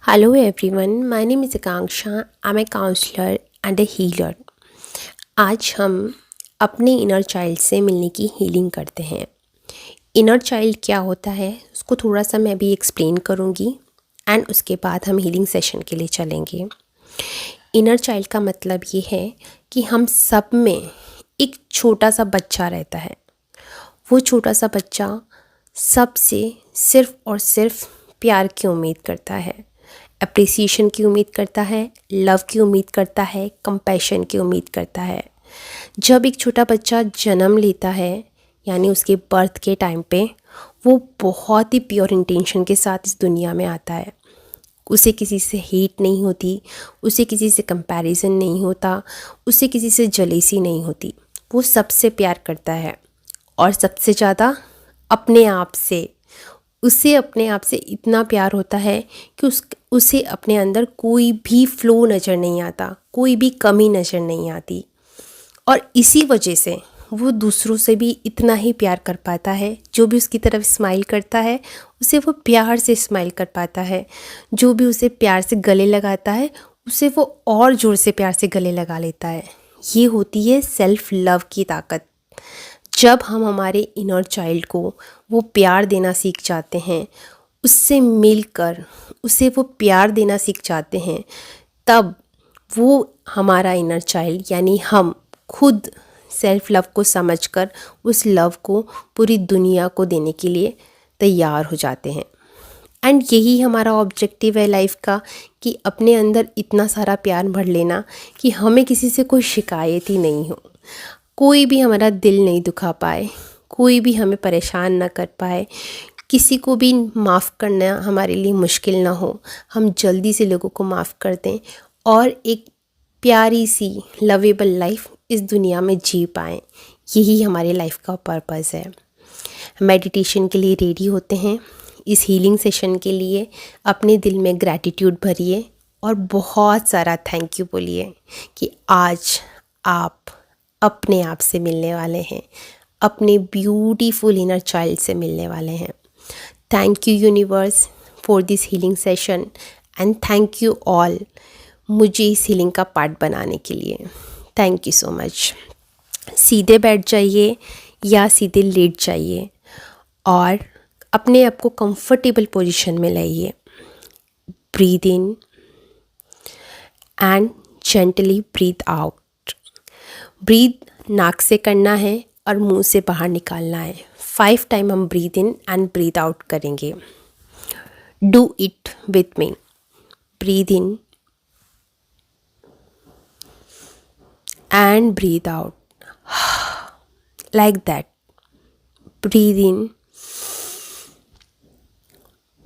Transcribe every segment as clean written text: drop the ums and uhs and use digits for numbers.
Hello everyone, my name is Akanksha. I'm a counselor and a healer. आज हम अपने inner child से मिलने की हीलिंग करते हैं। इनर चाइल्ड क्या होता है उसको थोड़ा सा मैं भी एक्सप्लेन करूँगी एंड उसके बाद हम हीलिंग सेशन के लिए चलेंगे। इनर चाइल्ड का मतलब ये है कि हम सब में एक छोटा सा बच्चा रहता है। वो छोटा सा बच्चा सबसे सिर्फ़ और सिर्फ प्यार की उम्मीद करता है, अप्रिसिएशन की उम्मीद करता है, लव की उम्मीद करता है, कंपैशन की उम्मीद करता है। जब एक छोटा बच्चा जन्म लेता है यानी उसके बर्थ के टाइम पे वो बहुत ही प्योर इंटेंशन के साथ इस दुनिया में आता है। उसे किसी से हेट नहीं होती, उसे किसी से कंपैरिजन नहीं होता, उसे किसी से जलेसी नहीं होती। वो सबसे प्यार करता है और सबसे ज़्यादा अपने आप से। उसे अपने आप से इतना प्यार होता है कि उसे अपने अंदर कोई भी फ्लो नज़र नहीं आता, कोई भी कमी नज़र नहीं आती। और इसी वजह से वो दूसरों से भी इतना ही प्यार कर पाता है। जो भी उसकी तरफ स्माइल करता है उसे वो प्यार से स्माइल कर पाता है। जो भी उसे प्यार से गले लगाता है उसे वो और ज़ोर से प्यार से गले लगा लेता है। ये होती है सेल्फ लव की ताकत। जब हम हमारे इनर चाइल्ड को वो प्यार देना सीख जाते हैं, उससे मिलकर उसे वो प्यार देना सीख जाते हैं, तब वो हमारा इनर चाइल्ड यानी हम खुद सेल्फ लव को समझकर उस लव को पूरी दुनिया को देने के लिए तैयार हो जाते हैं। एंड यही हमारा ऑब्जेक्टिव है लाइफ का कि अपने अंदर इतना सारा प्यार भर लेना कि हमें किसी से कोई शिकायत ही नहीं हो, कोई भी हमारा दिल नहीं दुखा पाए, कोई भी हमें परेशान ना कर पाए, किसी को भी माफ़ करना हमारे लिए मुश्किल ना हो। हम जल्दी से लोगों को माफ़ कर दें और एक प्यारी सी लवेबल लाइफ इस दुनिया में जी पाएँ। यही हमारी लाइफ का पर्पस है। मेडिटेशन के लिए रेडी होते हैं। इस हीलिंग सेशन के लिए अपने दिल में ग्रैटिट्यूड भरिए और बहुत सारा थैंक यू बोलिए कि आज आप अपने आप से मिलने वाले हैं, अपने ब्यूटीफुल इनर चाइल्ड से मिलने वाले हैं। Thank you universe for this healing session and thank you all मुझे इस हीलिंग का पार्ट बनाने के लिए। Thank you so much. सीधे बैठ जाइए या सीधे लेट जाइए और अपने आप को कंफर्टेबल पोजीशन में लाइए। Breathe in and gently breathe out. Breathe नाक से करना है और मुंह से बाहर निकालना है। 5 टाइम हम breathe in and breathe out करेंगे। Do it with me. Breathe in and breathe out like that. Breathe in,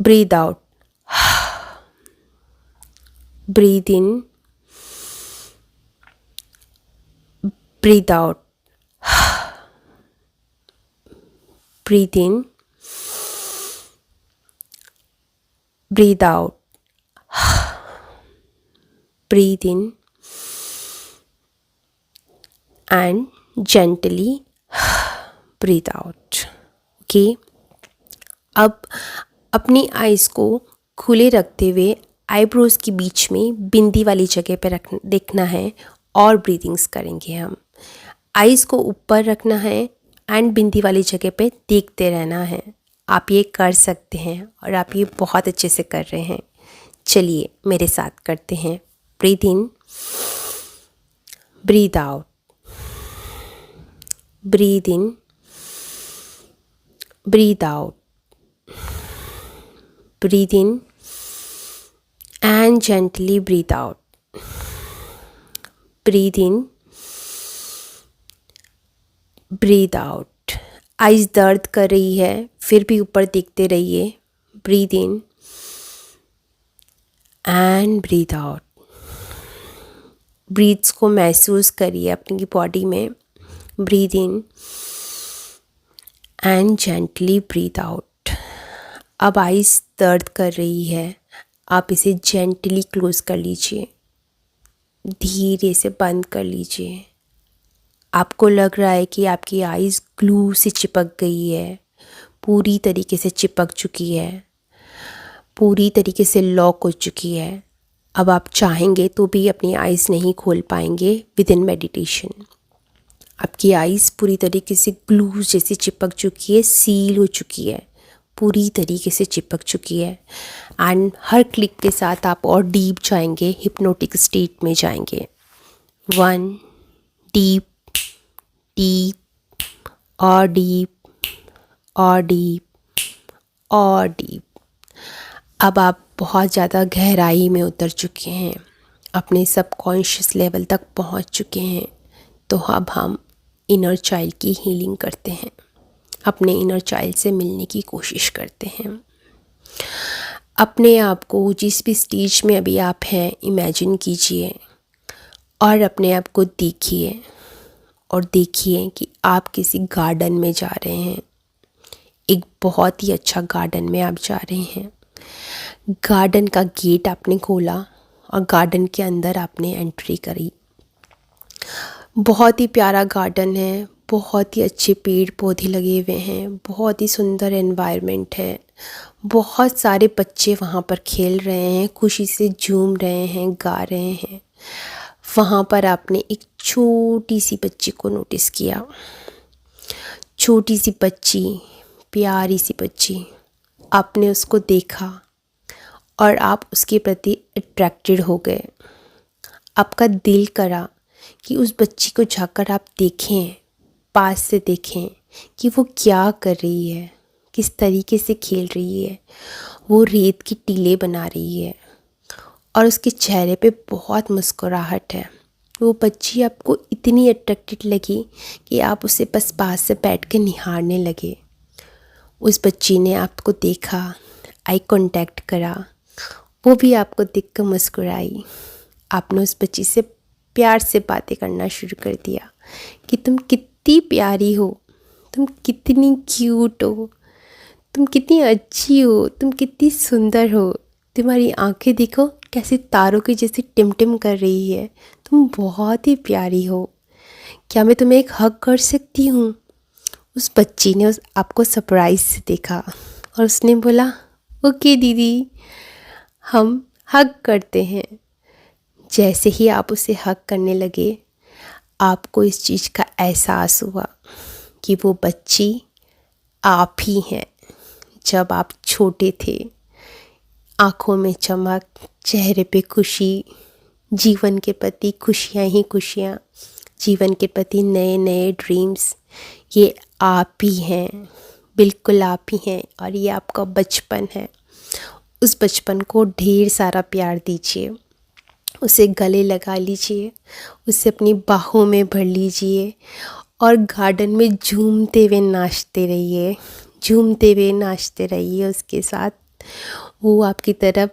breathe out, breathe in, breathe out, breathe in, breathe out, breathe in and gently breathe out. Okay, अब अपनी eyes को खुले रखते हुए eyebrows के बीच में बिंदी वाली जगह पर देखना है और ब्रीदिंग्स करेंगे हम। आइज़ को ऊपर रखना है एंड बिंदी वाली जगह पे देखते रहना है। आप ये कर सकते हैं और आप ये बहुत अच्छे से कर रहे हैं। चलिए मेरे साथ करते हैं। Breathe in, breathe out, breathe in, breathe out, breathe in and gently breathe out. Breathe in, breathe out. Eyes दर्द कर रही है फिर भी ऊपर देखते रहिए। Breathe in and breathe out. Breaths को महसूस करिए अपनी बॉडी में। Breathe in and gently breathe out. अब आइज़ दर्द कर रही है, आप इसे जेंटली क्लोज़ कर लीजिए, धीरे से बंद कर लीजिए। आपको लग रहा है कि आपकी आइज़ ग्लू से चिपक गई है, पूरी तरीके से चिपक चुकी है। पूरी तरीके से लॉक हो चुकी है। अब आप चाहेंगे तो भी अपनी आइज़ नहीं खोल पाएंगे विद इन मेडिटेशन। आपकी आइज़ पूरी तरीके से ग्लू जैसी चिपक चुकी है, सील हो चुकी है, पूरी तरीके से चिपक चुकी है। एंड हर क्लिक के साथ आप और डीप जाएंगे, हिप्नोटिक स्टेट में जाएंगे। 1 डीप, डीप और डीप और डीप और डीप। अब आप बहुत ज़्यादा गहराई में उतर चुके हैं, अपने सबकॉन्शियस लेवल तक पहुंच चुके हैं। तो अब हम इनर चाइल्ड की हीलिंग करते हैं, अपने इनर चाइल्ड से मिलने की कोशिश करते हैं। अपने आप को जिस भी स्टेज में अभी आप हैं इमेजिन कीजिए और अपने आप को देखिए और देखिए कि आप किसी गार्डन में जा रहे हैं। एक बहुत ही अच्छा गार्डन में आप जा रहे हैं। गार्डन का गेट आपने खोला और गार्डन के अंदर आपने एंट्री करी। बहुत ही प्यारा गार्डन है, बहुत ही अच्छे पेड़ पौधे लगे हुए हैं, बहुत ही सुंदर एनवायरनमेंट है। बहुत सारे बच्चे वहाँ पर खेल रहे हैं, खुशी से झूम रहे हैं, गा रहे हैं। वहाँ पर आपने एक छोटी सी बच्ची को नोटिस किया, छोटी सी बच्ची, प्यारी सी बच्ची। आपने उसको देखा और आप उसके प्रति अट्रैक्टेड हो गए। आपका दिल करा कि उस बच्ची को जाकर आप देखें, पास से देखें कि वो क्या कर रही है, किस तरीके से खेल रही है। वो रेत की टीले बना रही है और उसके चेहरे पे बहुत मुस्कुराहट है। वो बच्ची आपको इतनी अट्रैक्टेड लगी कि आप उसे बस पास से बैठ के निहारने लगे। उस बच्ची ने आपको देखा, आई कांटेक्ट करा, वो भी आपको देखकर मुस्कुराई। आपने उस बच्ची से प्यार से बातें करना शुरू कर दिया कि तुम कितनी प्यारी हो, तुम कितनी क्यूट हो, तुम कितनी अच्छी हो, तुम कितनी सुंदर हो, तुम्हारी आंखें देखो कैसे तारों की जैसे टिमटिम कर रही है, तुम बहुत ही प्यारी हो, क्या मैं तुम्हें एक हग कर सकती हूँ। उस बच्ची ने आपको सरप्राइज से देखा और उसने बोला ओके दीदी, हम हग करते हैं। जैसे ही आप उसे हग करने लगे, आपको इस चीज़ का एहसास हुआ कि वो बच्ची आप ही हैं। जब आप छोटे थे, आँखों में चमक, चेहरे पे खुशी, जीवन के प्रति खुशियाँ ही खुशियाँ, जीवन के प्रति नए नए ड्रीम्स, ये आप ही हैं, बिल्कुल आप ही हैं। और ये आपका बचपन है। उस बचपन को ढेर सारा प्यार दीजिए, उसे गले लगा लीजिए, उसे अपनी बाहों में भर लीजिए और गार्डन में झूमते हुए नाचते रहिए, झूमते हुए नाचते रहिए उसके साथ। वो आपकी तरफ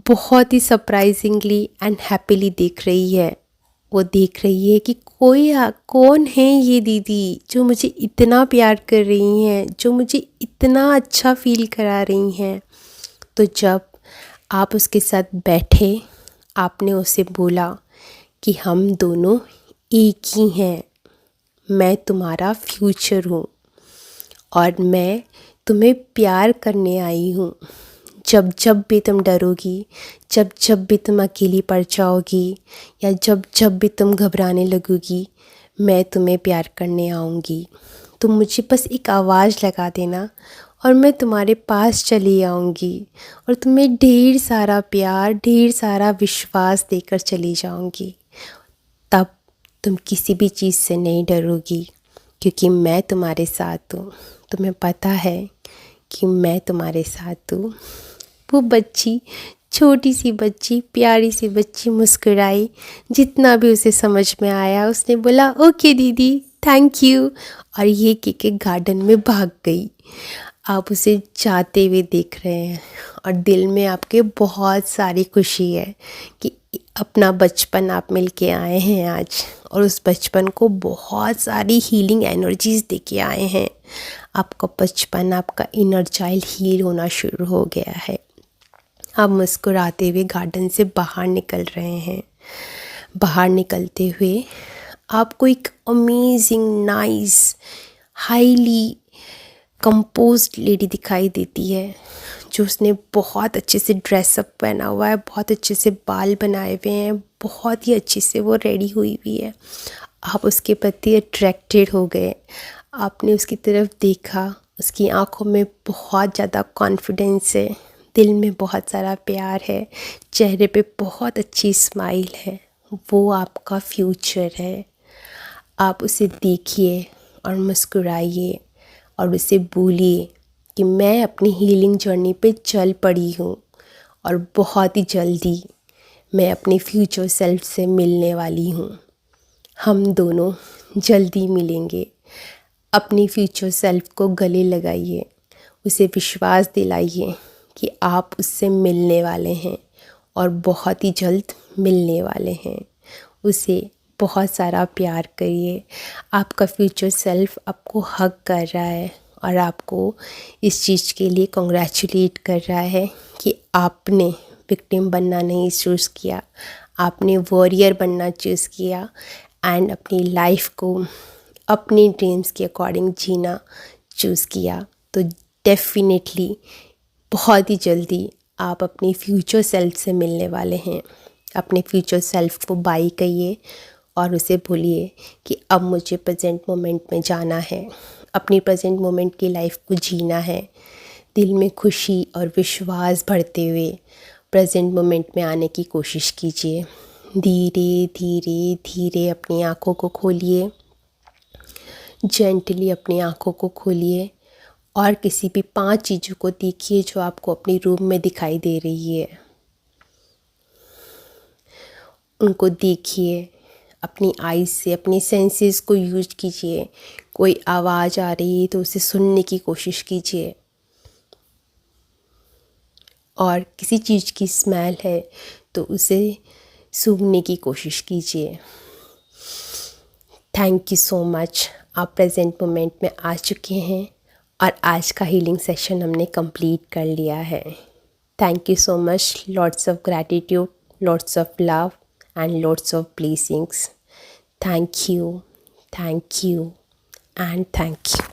बहुत ही सरप्राइजिंगली एंड हैप्पीली देख रही है। वो देख रही है कि कौन है ये दीदी जो मुझे इतना प्यार कर रही हैं, जो मुझे इतना अच्छा फील करा रही हैं। तो जब आप उसके साथ बैठे, आपने उसे बोला कि हम दोनों एक ही हैं, मैं तुम्हारा फ्यूचर हूँ और मैं तुम्हें प्यार करने आई हूँ। जब जब भी तुम डरोगी, जब जब भी तुम अकेली पड़ जाओगी या जब जब भी तुम घबराने लगोगी, मैं तुम्हें प्यार करने आऊँगी। तुम मुझे बस एक आवाज़ लगा देना और मैं तुम्हारे पास चली आऊँगी और तुम्हें ढेर सारा प्यार, ढेर सारा विश्वास देकर चली जाऊँगी। तब तुम किसी भी चीज़ से नहीं डरोगी क्योंकि मैं तुम्हारे साथ हूँ। तुम्हें पता है कि मैं तुम्हारे साथ हूँ। वो बच्ची, छोटी सी बच्ची, प्यारी सी बच्ची मुस्कुराई। जितना भी उसे समझ में आया उसने बोला ओके दीदी, थैंक यू, और ये के गार्डन में भाग गई। आप उसे जाते हुए देख रहे हैं और दिल में आपके बहुत सारी खुशी है कि अपना बचपन आप मिल के आए हैं आज, और उस बचपन को बहुत सारी हीलिंग एनर्जीज़ दे के आए हैं। आपका बचपन, आपका इनर चाइल्ड हील होना शुरू हो गया है। आप मुस्कुराते हुए गार्डन से बाहर निकल रहे हैं। बाहर निकलते हुए आपको एक amazing, nice, highly composed lady दिखाई देती है जो उसने बहुत अच्छे से ड्रेसअप पहना हुआ है, बहुत अच्छे से बाल बनाए हुए हैं, बहुत ही अच्छे से वो रेडी हुई हुई है। आप उसके प्रति अट्रैक्टेड हो गए। आपने उसकी तरफ देखा, उसकी आंखों में बहुत ज़्यादा कॉन्फिडेंस है, दिल में बहुत सारा प्यार है, चेहरे पे बहुत अच्छी स्माइल है। वो आपका फ्यूचर है। आप उसे देखिए और मुस्कुराइए और उसे बोलिए कि मैं अपनी हीलिंग जर्नी पे चल पड़ी हूँ और बहुत ही जल्दी मैं अपने फ्यूचर सेल्फ से मिलने वाली हूँ। हम दोनों जल्दी मिलेंगे। अपनी फ्यूचर सेल्फ को गले लगाइए, उसे विश्वास दिलाइए कि आप उससे मिलने वाले हैं और बहुत ही जल्द मिलने वाले हैं। उसे बहुत सारा प्यार करिए। आपका फ्यूचर सेल्फ आपको हग कर रहा है और आपको इस चीज़ के लिए कॉन्ग्रेचुलेट कर रहा है कि आपने विक्टिम बनना नहीं चूज़ किया, आपने वॉरियर बनना चूज़ किया एंड अपनी लाइफ को अपनी ड्रीम्स के अकॉर्डिंग जीना चूज़ किया। तो डेफिनेटली बहुत ही जल्दी आप अपनी फ्यूचर सेल्फ से मिलने वाले हैं। अपने फ्यूचर सेल्फ को बाय कहिए और उसे बोलिए कि अब मुझे प्रेजेंट मोमेंट में जाना है, अपनी प्रेजेंट मोमेंट की लाइफ को जीना है। दिल में खुशी और विश्वास भरते हुए प्रेजेंट मोमेंट में आने की कोशिश कीजिए। धीरे धीरे धीरे अपनी आँखों को खोलिए, जेंटली अपनी आँखों को खोलिए और किसी भी 5 चीज़ों को देखिए जो आपको अपनी रूम में दिखाई दे रही है। उनको देखिए, अपनी आईज़ से अपने सेंसेस को यूज कीजिए। कोई आवाज़ आ रही है तो उसे सुनने की कोशिश कीजिए और किसी चीज़ की स्मेल है तो उसे सूंघने की कोशिश कीजिए। Thank you so much. आप प्रेजेंट मोमेंट में आ चुके हैं और आज का हीलिंग सेशन हमने कंप्लीट कर लिया है। Thank you so much. Lots of gratitude, lots of love and lots of blessings. Thank you and thank you.